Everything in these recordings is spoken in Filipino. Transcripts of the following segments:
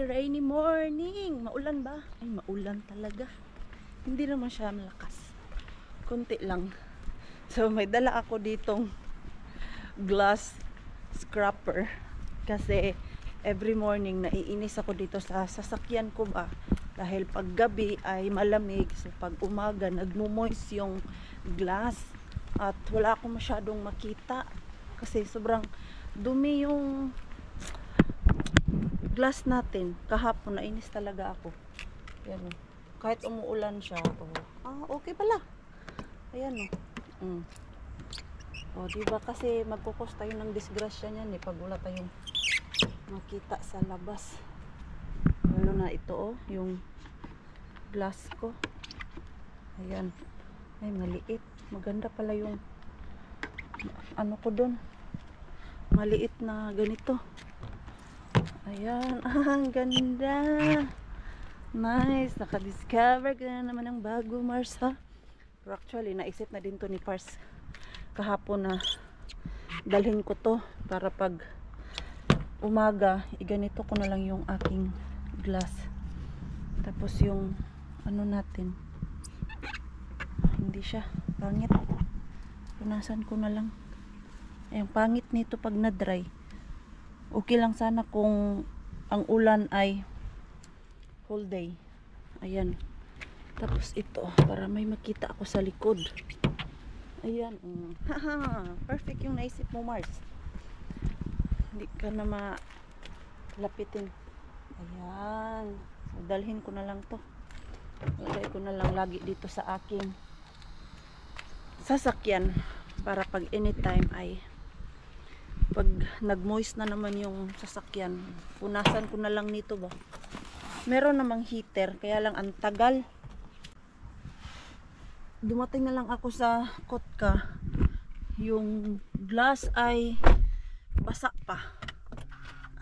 Rainy morning. Maulan ba? Ay, maulan talaga. Hindi naman siya malakas. Kunti lang. So, may dala ako ditong glass scraper. Kasi, every morning, naiinis ako dito sa sasakyan ko ba. Dahil pag gabi ay malamig. So, pag umaga, nagmumoist yung glass. At wala akong masyadong makita. Kasi, sobrang dumi yung glass natin. Kahapon nainis talaga ako. Ayan, kahit umuulan siya. Okay pala. Ayan diba kasi magkukos tayo ng disgrasya niyan pag wala tayong makita sa labas. Lalo na ito yung glass ko. Ayan. Ay, maliit. Maganda pala yung ano ko doon. Maliit na ganito. Ayan, ang ganda. Nice, naka-discover ka na naman ng bago, Mars, ha? Pero actually, naisip na din to ni Pars kahapon na dalhin ko to para pag umaga, iganito ko na lang yung aking glass. Tapos yung ano natin, hindi siya pangit. Punasan ko na lang. Ayun, pangit nito pag na-dry. Okay lang sana kung ang ulan ay whole day. Ayan. Tapos ito, para may makita ako sa likod. Ayan. Haha, perfect yung naisip mo, Mars. Hindi ka na malapitin. Ayan. So, dalhin ko na lang to. Ilagay ko na lang lagi dito sa aking sasakyan. Para pag anytime ay pag nag-moist na naman yung sasakyan, punasan ko na lang nito ba. Meron namang heater, kaya lang ang tagal. Dumating na lang ako sa Kotka. Yung glass ay basa pa.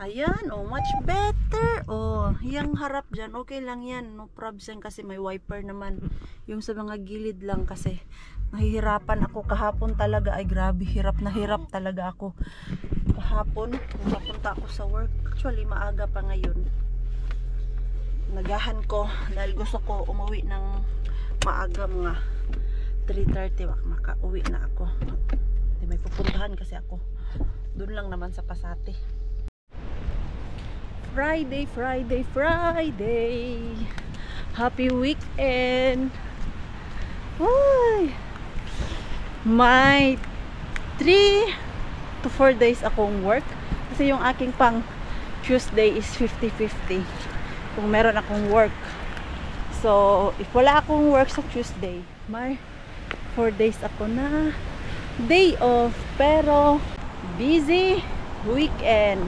Ayan, much better. Yung harap dyan, okay lang yan. No probs yan kasi may wiper naman. Yung sa mga gilid lang kasi nahihirapan ako kahapon talaga. Ay grabe, hirap na hirap talaga ako kahapon kung napunta ako sa work. Actually maaga pa ngayon. Nagahan ko dahil gusto ko umuwi ng maaga, mga 3:30 makauwi na ako. May pupuntahan kasi ako doon lang naman sa Pasate. Friday, Friday, Friday. Happy weekend. Uy, may 3 to 4 days akong work. Kasi yung aking pang Tuesday is 50-50. Kung meron akong work. So, if wala akong work sa Tuesday, may 4 days ako na day off. Pero, busy weekend.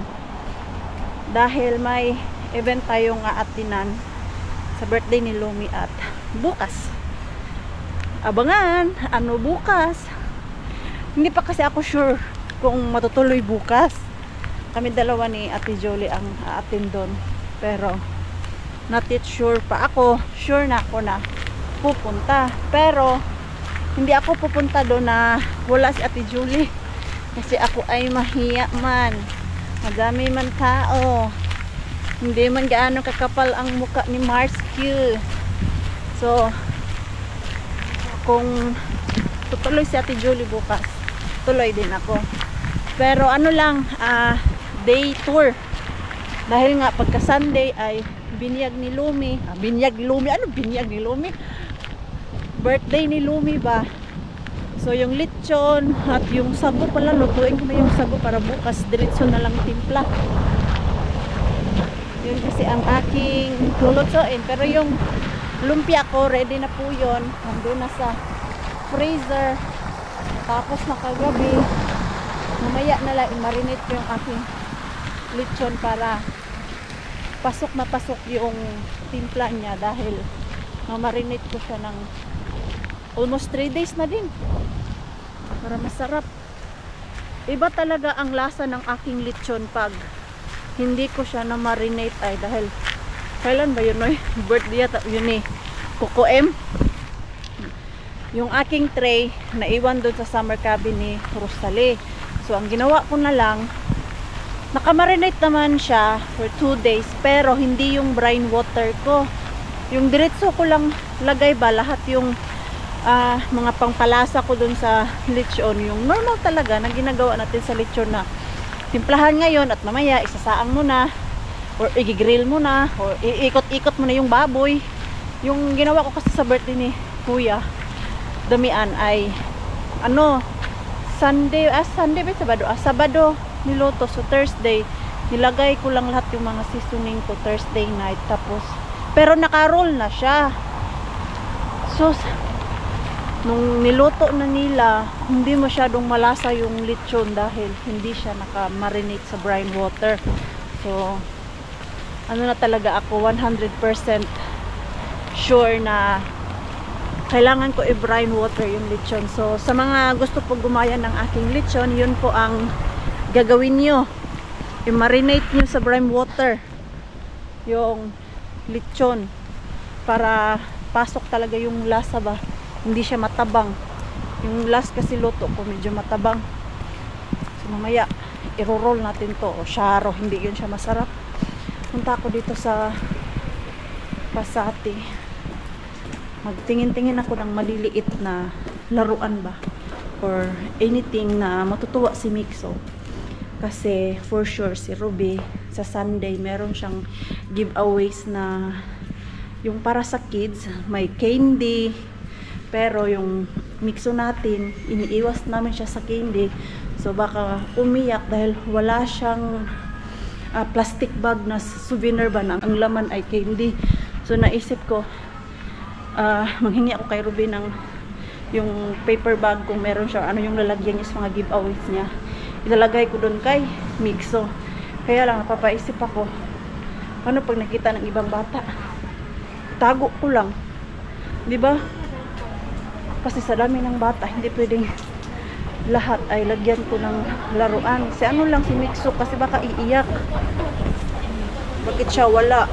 Dahil may event tayong aatinan sa birthday ni Lumi at bukas. Abangan, ano bukas? Hindi pa kasi ako sure kung matutuloy bukas. Kami dalawa ni Ate Jolie ang aatin doon. Pero, not yet sure pa ako. Sure na ako na pupunta. Pero, hindi ako pupunta doon na wala si Ate Jolie. Kasi ako ay mahiya man. Madami man tao. Hindi man gaano kakapal ang muka ni Mars Q. So, kung tutuloy si Ate Jolie bukas, tuloy din ako. Pero ano lang, day tour. Dahil nga pagka Sunday ay binyag ni Lumi. Binyag ni Lumi? Ano binyag ni Lumi? Birthday ni Lumi ba? So yung lechon at yung sago pala, lutuin ko na yung sago para bukas diretso na lang timpla. Yun kasi ang aking lulutuin. Pero yung lumpia ko, ready na po yun. Nandun na sa freezer. Tapos nakagabi, mamaya na lang i-marinate ko yung aking lechon para pasok na pasok yung timpla niya. Dahil mamarinate ko siya ng almost 3 days na din para masarap. Iba talaga ang lasa ng aking lechon pag hindi ko siya na marinate. Ay dahil kailan ba yun, birthday yata yun Coco M. yung aking tray naiwan doon sa summer cabin ni Rosalie. So ang ginawa ko na lang, nakamarinate naman siya for 2 days, pero hindi yung brine water ko. Yung diretso ko lang lagay ba lahat yung mga pangpalasa ko dun sa lechon, yung normal talaga na ginagawa natin sa lechon, na timplahan ngayon at mamaya isasaang mo na or i-grill mo na or iikot-ikot mo na yung baboy. Yung ginawa ko kasi sa birthday ni Kuya Damian ay Sunday ba Sabado niluto. So Thursday nilagay ko lang lahat yung mga seasoning ko Thursday night, tapos pero naka-roll na siya. So nung niluto na nila, hindi masyadong malasa yung lechon dahil hindi siya naka-marinate sa brine water. So na talaga ako 100% sure na kailangan ko i-brine water yung lechon. So sa mga gusto po gumaya ng aking lechon, yun po ang gagawin nyo, i-marinate nyo sa brine water yung lechon para pasok talaga yung lasa ba, hindi siya matabang. Yung last kasi luto ko medyo matabang, so mamaya i-roll natin to o sharo, hindi yun siya masarap. Punta ako dito sa Pasati, magtingin-tingin ako ng maliliit na laruan ba or anything na matutuwa si Mixo. Kasi for sure si Ruby sa Sunday meron siyang giveaways na yung para sa kids, may candy, pero yung Mixo natin iniiwas namin siya sa candy, so baka umiyak dahil wala siyang plastic bag na souvenir ba na ang laman ay candy. So naisip ko manghingi ako kay Ruby ng yung paper bag kung meron siya, yung lalagyan niya sa mga giveaways niya, ilalagay ko doon kay Mixo. Kaya lang napapaisip ako, ano pag nakita ng ibang bata, tago ko lang, di ba? Kasi sa dami ng bata, hindi pwedeng lahat ay lagyan ko ng laruan. Si lang si Mixo kasi baka iiyak. Bakit siya wala?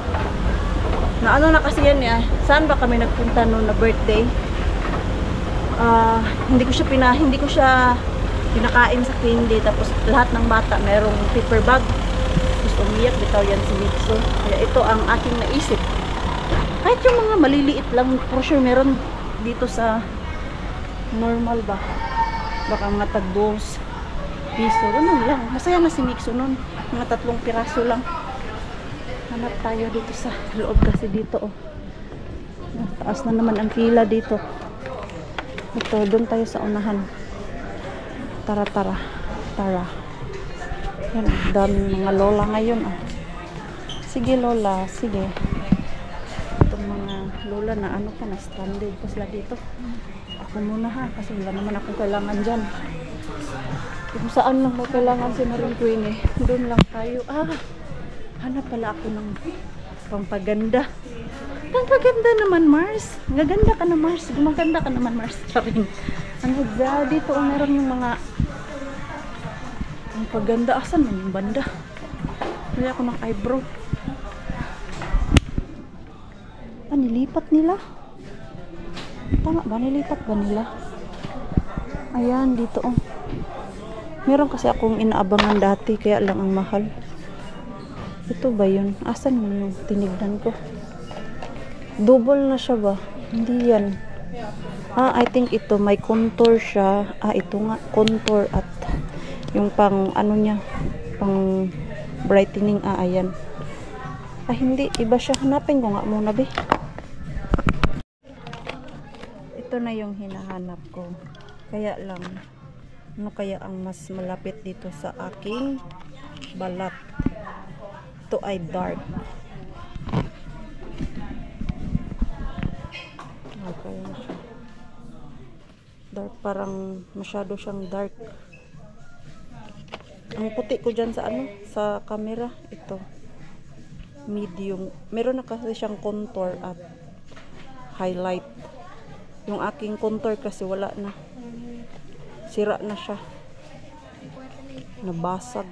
Na na kasi yan saan ba kami nagpunta noon na birthday? Hindi ko siya pinakain sa candy, tapos lahat ng bata merong paper bag. Tapos umiyak bitaw yan si Mixo. Kaya ito ang aking naisip. Kahit yung mga maliliit lang, for sure meron dito sa normal ba? Baka mga tag 2 piso. Ganun lang. Masaya na si Mixo nun. Mga 3 piraso lang. Hanap tayo dito sa loob kasi dito taas na naman ang pila dito. Ito, doon tayo sa unahan. Tara. Yan, daming mga lola ngayon. Sige lola, sige. Itong mga lola na pa na stranded pa sila dito. Ako muna kasi wala naman akong kailangan dyan. Kung saan lang may kailangan si Maring Queenie, doon lang tayo. Hanap pala ako ng pampaganda. Pampaganda naman, Mars. Gaganda ka na, Mars. Gumaganda ka naman, Mars. Saring. Dito meron yung mga pampaganda. Asan man yung banda? Kaya ako ng eyebrow. Nilipat nila? Tama ba? Nilipat ba nila? Ayan, dito meron kasi akong inaabangan dati, kaya lang ang mahal. Ito ba yun? Asan mo yung tinignan ko? Double na siya ba? Hindi yan. I think ito. May contour siya. Ito nga. Contour at yung pang niya. Pang brightening. Ayan. Hindi. Iba siya. Hanapin ko nga muna, be. Ito na yung hinahanap ko. Kaya lang. Ano kaya ang mas malapit dito sa aking balat? Ito ay dark. Okay. Dark, parang masyado siyang dark. Ang puti ko dyan sa sa camera, ito. Medium. Meron na kasi siyang contour at highlight. Yung aking contour kasi wala na. Sira na siya. Nabasag.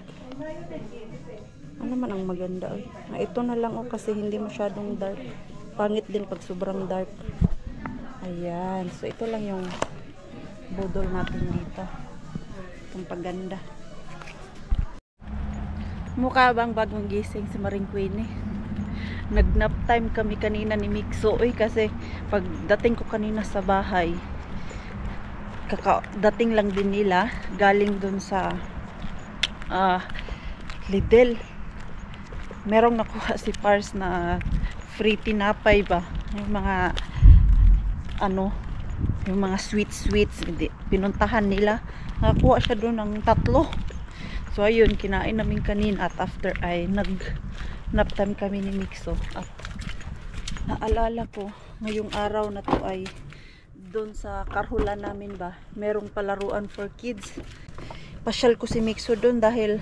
Ano man ang maganda ito na lang kasi hindi masyadong dark. Pangit din pag sobrang dark. Ayan. So, ito lang yung budol natin dito. Itong paganda. Mukha bang bagong gising si Maring Queenie? Nag-nap time kami kanina ni Mixo. Uy, kasi pagdating ko kanina sa bahay, dating lang din nila. Galing dun sa Lidl. Merong nakuha si Pars na free tinapay ba. Yung mga yung mga sweets, pinuntahan nila. Nakakuha siya doon ng 3. So ayun, kinain namin kanina at after ay nag-nap time kami ni Mixo. At naalala ko, ngayong araw na to ay doon sa karhulan namin ba, merong palaruan for kids. Pasyal ko si Mixo doon dahil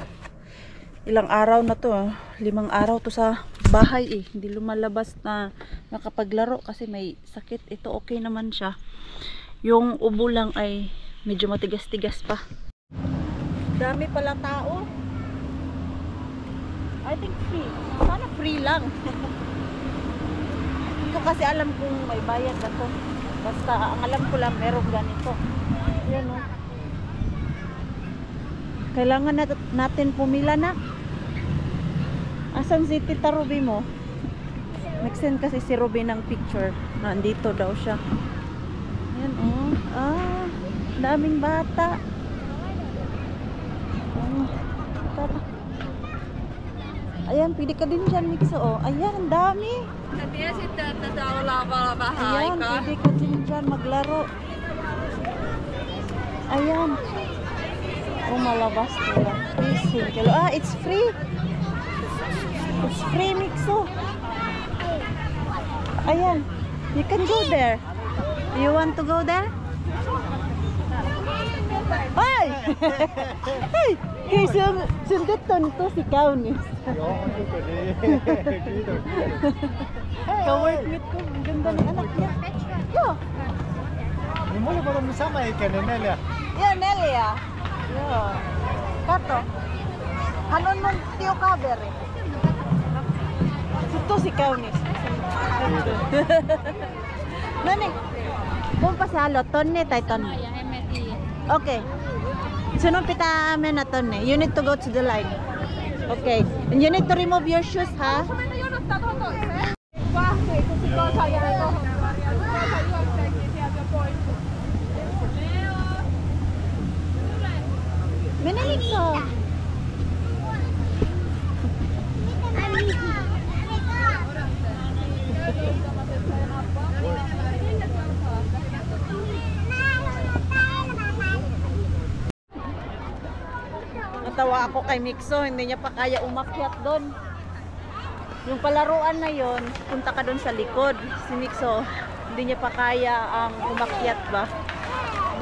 ilang araw na to, 5 araw to sa bahay hindi lumalabas na makapaglaro kasi may sakit. Ito okay naman siya. Yung ubo lang ay medyo matigas-tigas pa. Dami pala tao. I think free. Sana free lang. Hindi ko kasi alam kung may bayad ako. Basta ang alam ko lang merong ganito. Yan o. Kailangan natin pumila na. Asan si Tita Ruby mo? Nag-send kasi si Ruby ng picture. Nandito daw siya. Yan o. Daming bata. Tara. Ayan, pwede ka din dyan, Mixo. Ayan, ang dami. Ayan, pwede ka din dyan maglaro. Ayan. Malabas nila. It's free. It's free, Mixo. Ayan. You can go there. Do you want to go there? Ay! Ay! Kaya sundutan to si Kaunis. Ka-workmate ko. Ang ganda ng anak niya. Yo! Mo ba mo sama ka ni Nelia? Yo, Nelia. Yo. Kato. Hanon mong tiyo cover eh. Ito si Kaunis. Nani? Kung pasalo, tonne tayo tonne. Okay. Sunod pita amin na tonne. You need to go to the line. Okay. And you need to remove your shoes, ha? Menilig ko. Natawa ako kay Mixo, hindi niya pa kaya umakyat doon. Yung palaruan na yon, punta ka doon sa likod. Si Mixo, hindi niya pa kaya ang umakyat ba.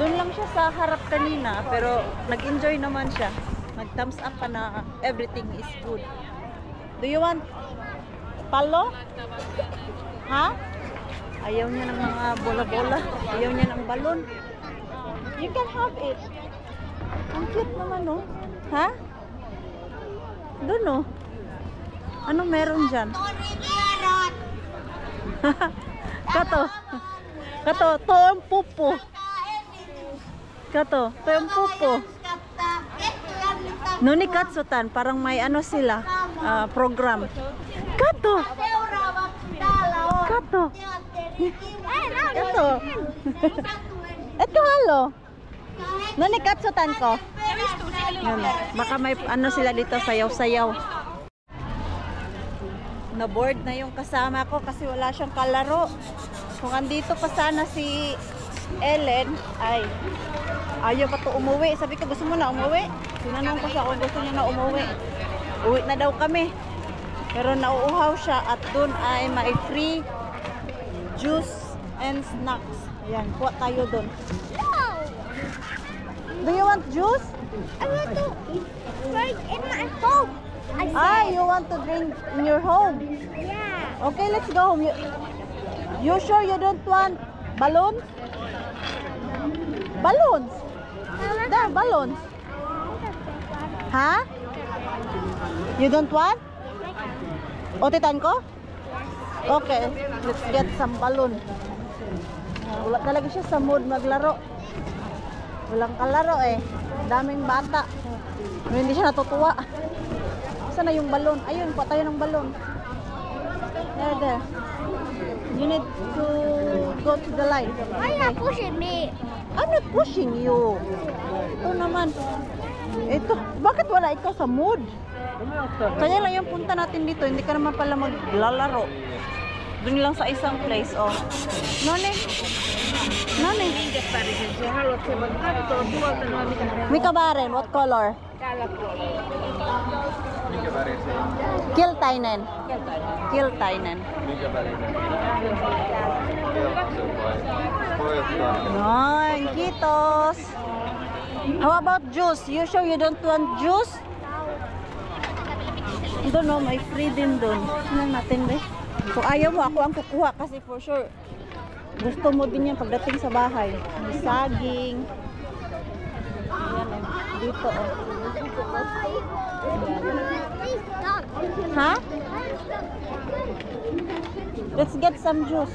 Doon lang siya sa harap kanina, pero nag-enjoy naman siya. Nag-thumbs up pa na everything is good. Do you want palo? Ha? Ayaw niya ng mga bola-bola. Ayaw niya ng balon. You can have it. Ang cute naman, no? Ha? Doon, no? Ano meron dyan? Kato. Kato, to ang pupo. Kato, to ang pupo. Nuni katsutan, parang may ano sila, program. Kato. Kato. Kato. Ito halo. Nuni katsutan ko. Yun, baka may ano sila dito, sayaw-sayaw. Na-board na yung kasama ko kasi wala siyang kalaro. Kung andito pa sana si Ellen, ay ayaw pa to umuwi. Sabi ko, gusto mo na umuwi? Tinanong ko siya kung gusto niya na umuwi. Uwi na daw kami. Pero nauuhaw siya at dun ay may free juice and snacks. Ayan, kuha tayo dun. Do you want juice? I want to drink in my home. You want to drink in your home? Yeah. Okay, let's go home. You sure you don't want balloons? Balloons? There, balloons. Ha? You don't want? Otitan ko? Okay, let's get some balloon. Wala talaga siya sa mood maglaro. Walang kalaro eh. Daming bata. Hindi siya natutuwa. Saan na yung balon? Ayun, kuha tayo ng balon. There. You need to go to the light. Why are you pushing me? I'm not pushing you. Ito naman. Ito, bakit wala ikaw sa mood? Kaya lang yung punta natin dito, hindi ka naman pala maglalaro. Doon lang sa isang place, oh. Nani? Mika Baren, what color? Kiltainen. Ay, kitos. How about juice? You sure you don't want juice? I don't know, may free din doon. Tingnan natin, be. Kung ayaw mo, ako ang kukuha kasi for sure gusto mo din yan pagdating sa bahay. May saging. Ayan, dito, oh. Ha? Let's get some juice.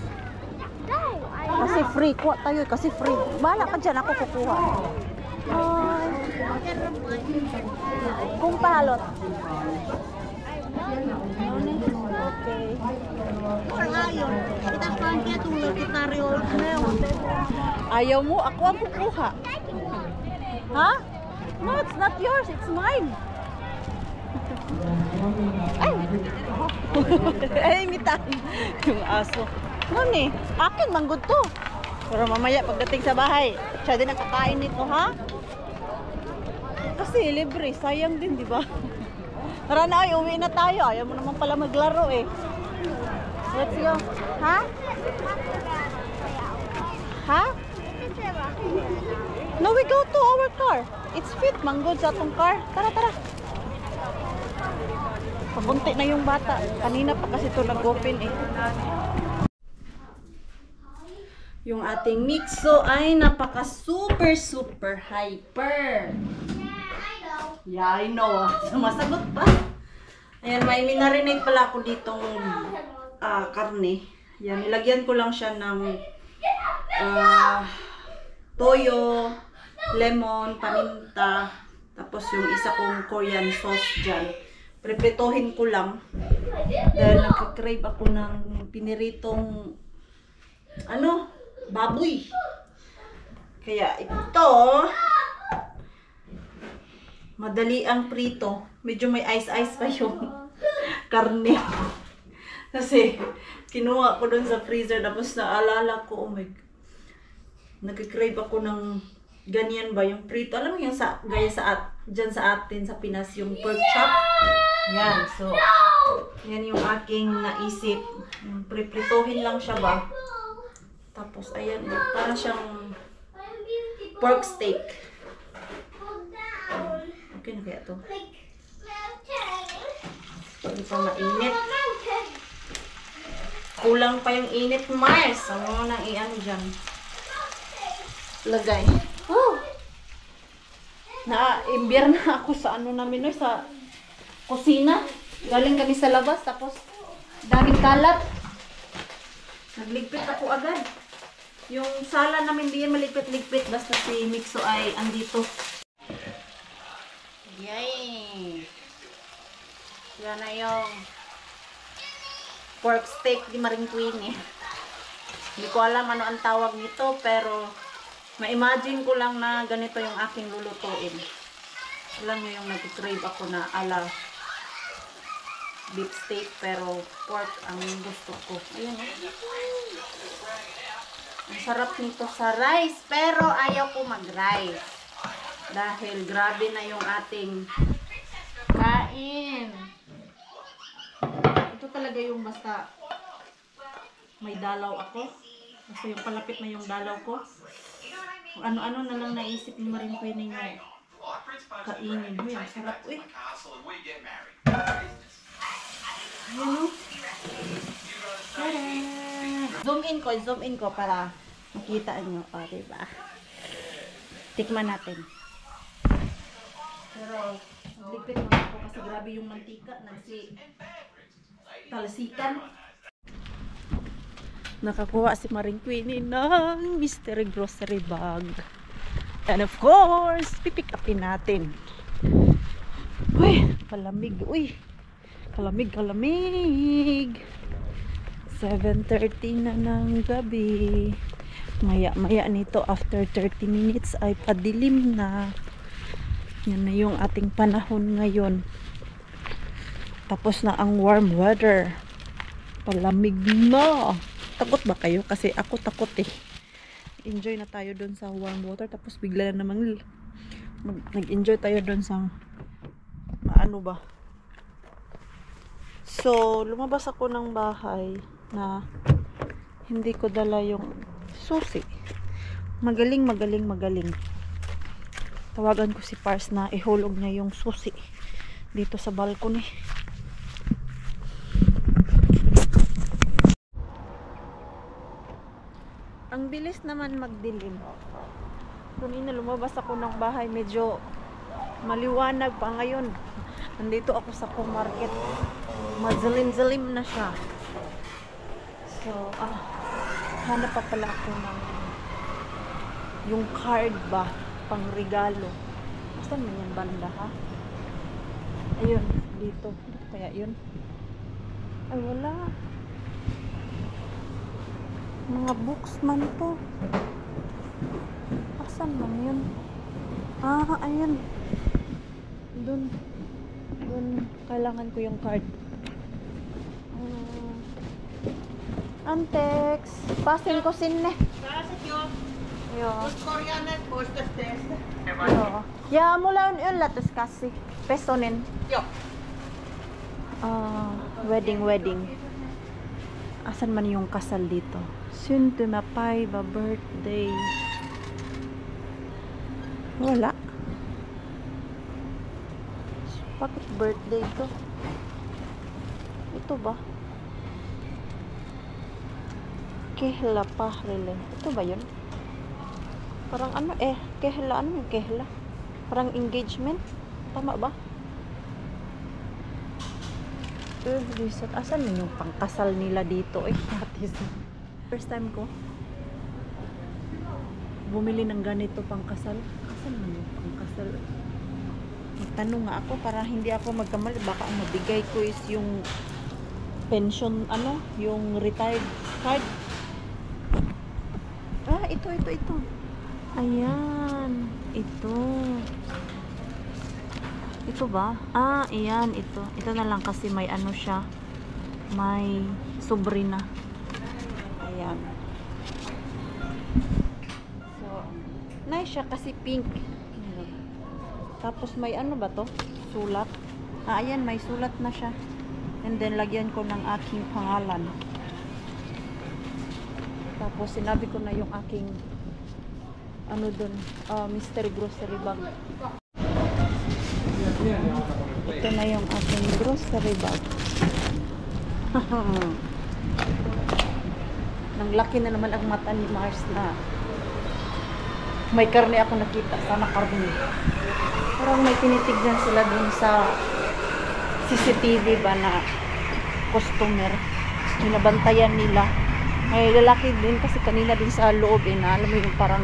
Kasi free. Kuha tayo kasi free. Bahala ka dyan, ako kukuha. Ay. Kung pahalot. Okay. Ayaw mo? Ako ang kukuha. Ha? No, it's not yours. It's mine. Ay! Ay, mitan. Yung aso. Ano eh? Akin, manggod to. Pero mamaya pagdating sa bahay, siya din ang kakain nito, ha? Kasi libre, sayang din, di ba? Tara na, ay, uwi na tayo. Ayaw mo naman pala maglaro eh. Let's go. Ha? Ha? No, we go to our car. It's fit, manggod sa atong car. Tara. Pabunti na yung bata. Kanina pa kasi ito nag-open eh. Yung ating mixo ay napaka super hyper. Yeah, I know. Sumasagot pa. Ayan, may minarinate pala ako ditong karne. Ayan, nilagyan ko lang siya ng toyo, lemon, paminta, tapos yung isa kong Korean sauce dyan. Prepritohin ko lang. Dahil nagka-crave ako ng piniritong baboy. Kaya ito, madali ang prito. Medyo may ice pa yung karne. Kasi kinuha ko dun sa freezer tapos naalala ko, oh my God. Nagka-crave ako ng ganyan ba yung prito. Alam mo yung gaya dyan sa atin sa Pinas yung pork chop. Yan. So, yan yung aking naisip. Pripritohin lang siya ba. Tapos, ayan. Para siyang pork steak. Okay na kaya to? Hindi pa mainit. Kulang pa yung init, Mars. Ang mga nang iyan dyan. Lagay. Oh! Na-imbyer na ako sa namin, sa kusina. Galing kami sa labas, tapos daming kalat. Nagligpit ako agad. Yung sala namin di yan maligpit-ligpit, basta si Mixo ay andito. Yay! Yan na yung pork steak di Maring Queenie. Hindi ko alam ano ang tawag nito, pero ma-imagine ko lang na ganito yung aking lulutuin. Alam nyo yung nag-crave ako na ala beef steak, pero pork ang gusto ko. Ayun, ang sarap nito sa rice, pero ayaw ko mag-rice. Dahil grabe na yung ating kain. Ito talaga yung basta may dalaw ako. Basta yung palapit na yung dalaw ko. Kung ano-ano na lang naisip ni Maring Queenie niya kainin. Uy, ang sarap. Uy. Ayan o. Zoom in ko para makita nyo. O, diba? Tikman natin. Pero, nagligpit naman ako kasi grabe yung mantika. Talasikan. Nakakuha si Maring Queenie ng mystery grocery bag. And of course, pipick upin natin. Uy, kalamig. Uy, kalamig. 7:30 na ng gabi. Maya nito, after 30 minutes ay padilim na. Yan na yung ating panahon ngayon. Tapos na ang warm weather. Palamig na. Takot ba kayo? Kasi ako takot eh. Enjoy na tayo doon sa warm water. Tapos bigla na namang nag-enjoy tayo doon sa ano ba. So, lumabas ako ng bahay na hindi ko dala yung susi. Magaling. Tawagan ko si Pars na ihulog niya yung susi dito sa balcony. Ang bilis naman magdilim. Kanina lumabas ako ng bahay, medyo maliwanag pa. Ngayon nandito ako sa market, mazalim-zalim na siya. So, hanap pa pala ako ng yung card ba, pang regalo. Saan man yan banda, ha? Ayun, dito. Kaya yun. Ay, wala. Mga books man to. Asan man yun? Ayun. Dun. Kailangan ko yung card. Antex. Pasin ko sinne. Yo. Ya, mula yun latas kasi. Pesonin. Wedding. Asan man yung kasal dito? Soon to mapay ba birthday? Wala. Bakit birthday to? Ito ba? Kehla pa rile. Ito ba yun? Parang ano kehla, ano yung kehla? Parang engagement? Tama ba? Reset. Asan na yung pangkasal nila dito? First time ko bumili ng ganito pangkasal. Asan na yung pangkasal? Magtanong nga ako para hindi ako magkamali. Baka ang mabigay ko is yung pension, yung retired card. Ito. Ayan. Ito ba? Ayan, ito. Ito na lang kasi may ano siya. May sobre na. Ayan. So, nice siya kasi pink. Tapos may ano ba to? Sulat. Ayan, may sulat na siya. And then, lagyan ko ng aking pangalan. Tapos, sinabi ko na yung aking mystery grocery bag. Ito na yung aking grocery bag. Nang laki na naman ang mata ni Mars na may karne ako nakita. Sana karne. Parang may tinitignan sila dun sa CCTV ba na customer. Binabantayan nila. May lalaki din kasi kanina din sa loob na alam mo yung parang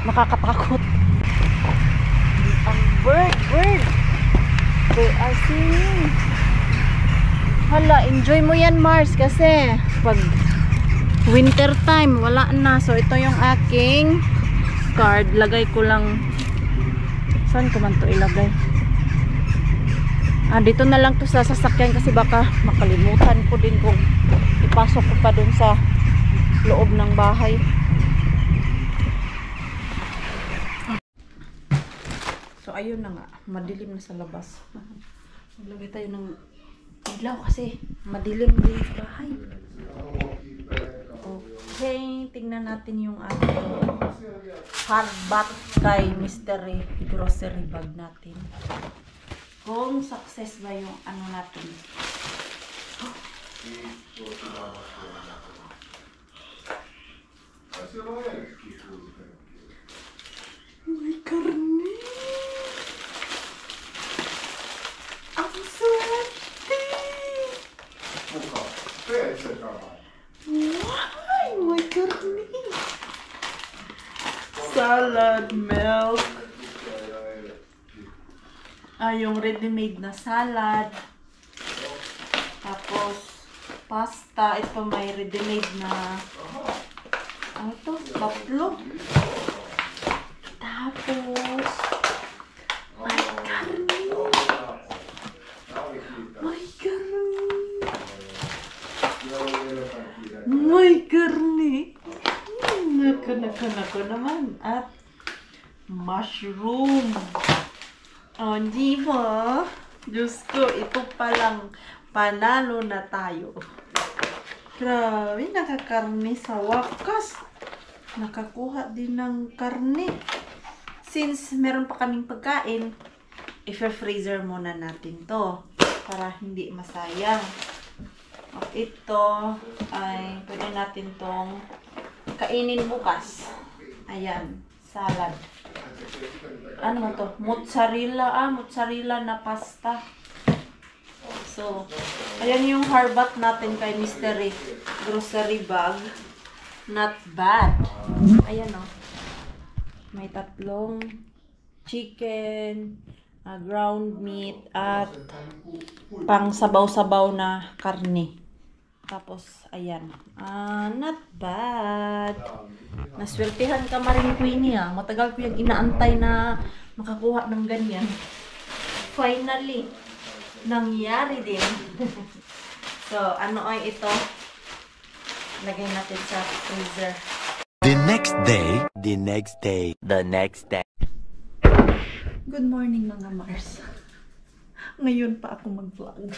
nakakatakot. Ang bird. They are singing. Hala, enjoy mo yan Mars kasi pag winter time wala na. So ito yung aking card. Lagay ko lang. Saan ko man to ilagay? Dito na lang to sa sasakyan kasi baka makalimutan ko din kung ipasok ko pa dun sa loob ng bahay. So ayun na nga, madilim na sa labas. Maglagay tayo ng ilaw kasi madilim din sa bahay. Okay, tingnan natin yung ating hardback kay mystery grocery bag natin. Kung success ba yung ano natin. May karne! Ang swerte! salad, milk. Yung ready-made na salad. Tapos, pasta. Ito may ready-made na, ano ito? Tatlo. Tapos, may karne. May karne. May karne. Naka naman. At mushroom. O, di ba? Diyos ko, ito palang panalo na tayo. Grabe, nakakarne sa wakas. Nakakuha din ng karne. Since meron pa kaming pagkain, i-freezer muna natin to para hindi masayang. At ito ay pwede natin tong kainin bukas. Ayan, salad. Ano to? Mozzarella, mozzarella na pasta. So, ayan yung harbat natin kay Mystery grocery bag. Not bad. Ayan o. May tatlong chicken, ground meat, at pang sabaw-sabaw na karne. Tapos, ayan. Not bad. Naswertihan ka Maring Queenie ah. Matagal ko yung inaantay na makakuha ng ganyan. Finally, nangyari din. So, ano ay ito? Lagay natin sa freezer. The next day, the next day, the next day. Good morning mga Mars. Ngayon pa ako mag-vlog.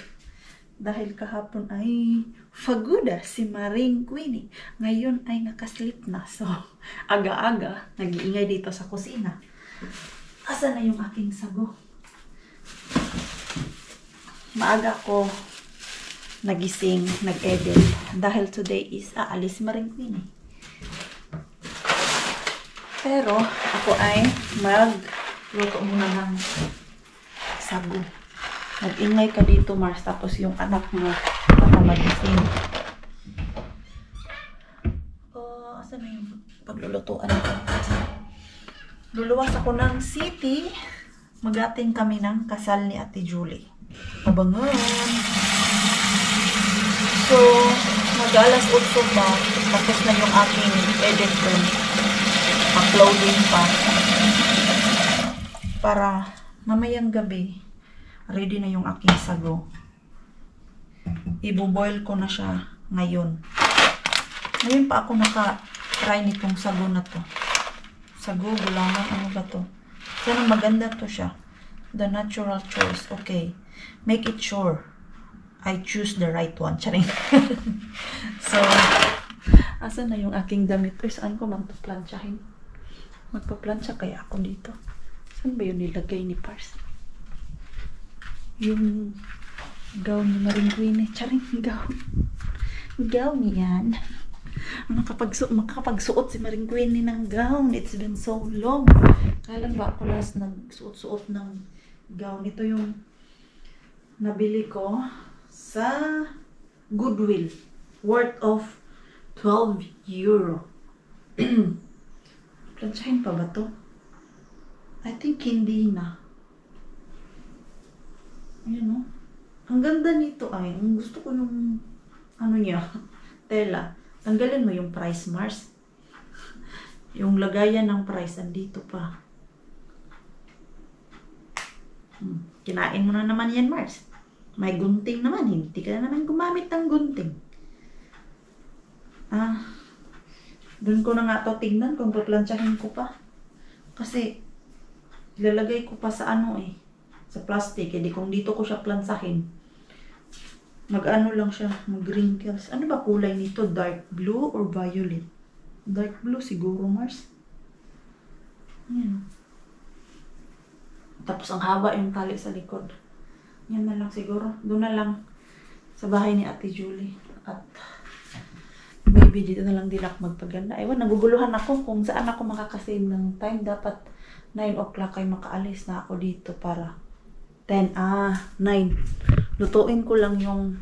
Dahil kahapon ay faguda si Maring Queenie. Ngayon ay nakasleep na. So, aga-aga, nag-iingay dito sa kusina. Asa na yung aking sago? Maaga ko nagising, nag-edit. Dahil today is aalis si Maring Queenie. Pero, ako ay magluto muna ng sago. Nag-ingay ka dito, Mars. Tapos yung anak mo, baka magising. Asan na yung paglulutuan ko? Luluwas ako ng city. Magating kami ng kasal ni Ate Julie. Abangan. So, mag-alas 8 ba? Tapos na yung aking edit room. Uploading pa. Para mamayang gabi, ready na yung aking sago. Ibo-boil ko na siya ngayon. Ngayon pa ako naka-try nitong sago na to. Sago, gulangan, ano ba to? Sana maganda to siya. The natural choice. Okay. Make it sure I choose the right one. Charing. So, asan na yung aking damit? Uy, saan ko magpaplansyahin? Magpaplansya kaya ako dito. Saan ba yun nilagay ni Pars? Yung gown ni Maring Queenie. Charing gown. Gown yan. Makakapagsuot si Maring Queenie ng gown. It's been so long. Kailan ba ako last nagsuot-suot ng gown? Ito yung nabili ko sa Goodwill. Worth of 12 euro. Plansyahin pa ba to? I think hindi na. Ayan o. Ang ganda nito ay. Ang gusto ko yung ano niya. Tela. Tanggalin mo yung price, Mars. Yung lagayan ng price. Andito pa. Kinain mo na naman yan, Mars. May gunting naman. Hindi ka na naman gumamit ng gunting. Doon ko na nga ito tingnan kung paplansyahin ko pa. Kasi, ilalagay ko pa sa ano eh. Sa plastic. Hindi kung dito ko siya plansahin. Mag-ano lang siya. Mag-wrinkles. Ano ba kulay nito? Dark blue or violet? Dark blue siguro, Mars. Ayan. Tapos ang haba yung tali sa likod. Yan na lang siguro. Doon na lang sa bahay ni Ate Julie. At maybe dito na lang din ako magpaganda. Ewan, naguguluhan ako kung saan ako makakasave ng time. Dapat 9 o'clock ay makaalis na ako dito para 9. Lutuin ko lang yung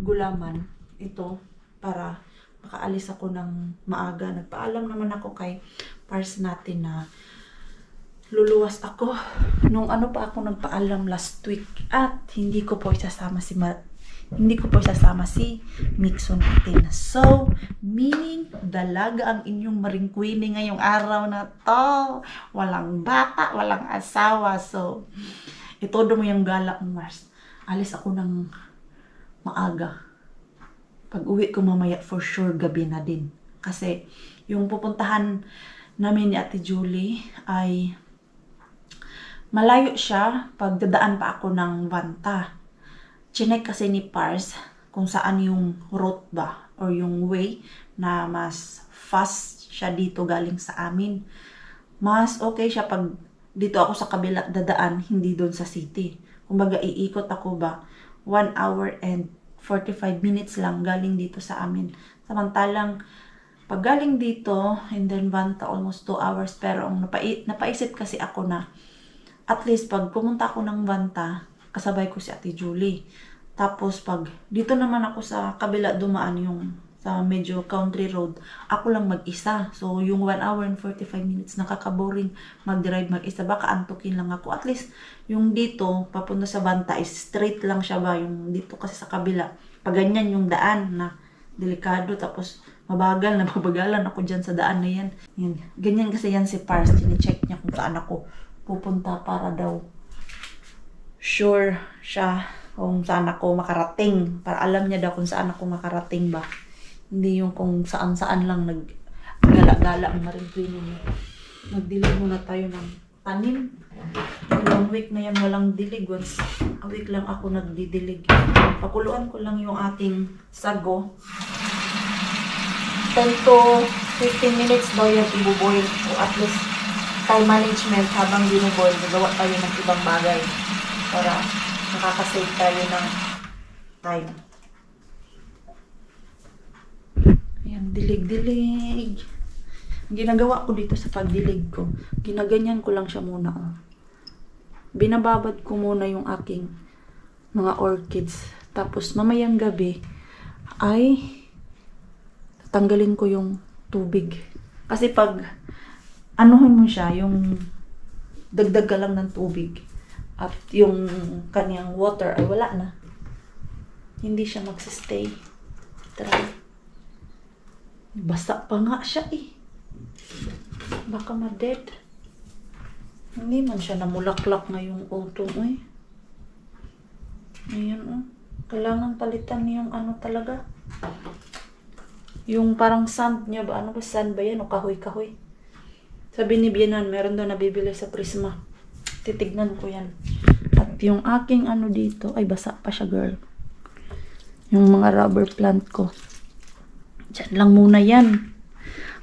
gulaman. Ito para makaalis ako ng maaga. Nagpaalam naman ako kay pars natin na luluwas ako. Nung ano pa ako nagpaalam last week at hindi ko po isasama si Mixon natin. So, meaning dalaga ang inyong maringkwini ngayong araw na to. Walang bata, walang asawa. So, itodo mo yung gala mo, Mars. Alis ako ng maaga. Pag uwi ko mamaya, for sure, gabi na din. Kasi, yung pupuntahan namin ni Ate Julie ay malayo siya. Pagdadaan pa ako ng Vanta. Chinek kasi ni Pars kung saan yung route ba or yung way na mas fast siya dito galing sa amin. Mas okay siya pag dito ako sa kabila dadaan, hindi doon sa city. Kumbaga iikot ako ba 1 hour and 45 minutes lang galing dito sa amin. Samantalang pag galing dito and then Vanta almost 2 hours, pero ang napaisip kasi ako na at least pag pumunta ako ng Vanta, kasabay ko si Ate Julie. Tapos pag dito naman ako sa kabila dumaan yung sa medyo country road, ako lang mag-isa. So yung 1 hour and 45 minutes nakaka-boring mag-drive mag-isa. Baka antukin lang ako. At least yung dito papunta sa Vanta is straight lang siya ba. Yung dito kasi sa kabila, pag ganyan yung daan na delikado, tapos mabagalan ako dyan sa daan na yan. Yan. Ganyan kasi yan si Pars. Chine-check niya kung saan ako pupunta para daw sure siya kung saan ako makarating. Para alam niya daw kung saan ako makarating ba. Hindi yung kung saan-saan lang naggala-gala ang maringkwini niya. Magdilig muna tayo ng tanim. 1 week na yan walang dilig. Once a week lang ako nagdidilig. Pakuluan ko lang yung ating sago. 10 to 15 minutes daw yan ibuboil. O at least time management habang binuboil, nagawa tayo ng ibang bagay para nakakasave tayo ng time. Ayan, dilig-dilig. Ang ginagawa ko dito sa pagdilig ko, ginaganyan ko lang siya muna. Oh. Binababad ko muna yung aking mga orchids. Tapos mamayang gabi ay tatanggalin ko yung tubig. Kasi pag anuhin mo siya, yung dagdag ka lang ng tubig at yung kanyang water ay wala na. Hindi siya magsistay. Try. Basa pa nga siya eh. Baka ma-dead. Hindi man siya namulaklak ngayong autumn eh. Ayan oh. Kailangan palitan yung ano talaga. Yung parang sand niya ba? Ano ba sand ba yan? O kahoy-kahoy. Sabi ni Bienan, meron daw nabibili sa Prisma. Titignan ko yan. At yung aking ano dito, ay basa pa siya girl. Yung mga rubber plant ko. Diyan lang muna yan.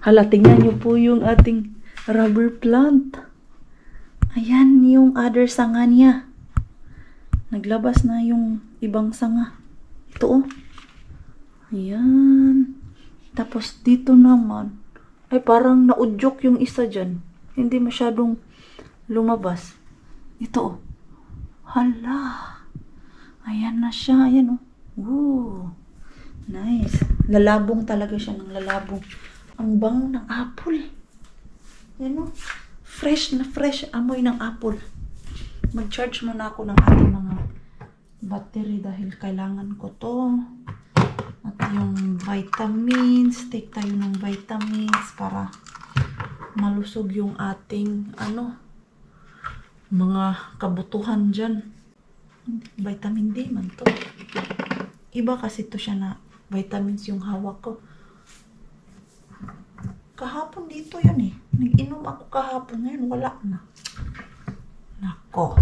Hala, tingnan nyo po yung ating rubber plant. Ayan yung other sanga niya. Naglabas na yung ibang sanga. Ito oh. Ayan. Tapos dito naman, ay parang naudyok yung isa dyan. Hindi masyadong lumabas. Ito oh. Hala. Ayan na siya. Ayan oh. Woo. Nice. Lalabong talaga siya ng lalabong. Ang bango ng apple. Ayan oh. Fresh na fresh. Amoy ng apple. Mag-charge muna ako ng ating mga battery dahil kailangan ko to. At yung vitamins, take tayo ng vitamins para malusog yung ating mga kabutuhan dyan. Vitamin D man to. Iba kasi to siya na vitamins yung hawak ko. Kahapon dito yun eh. Nag-inom ako kahapon, ngayon wala na. Nako.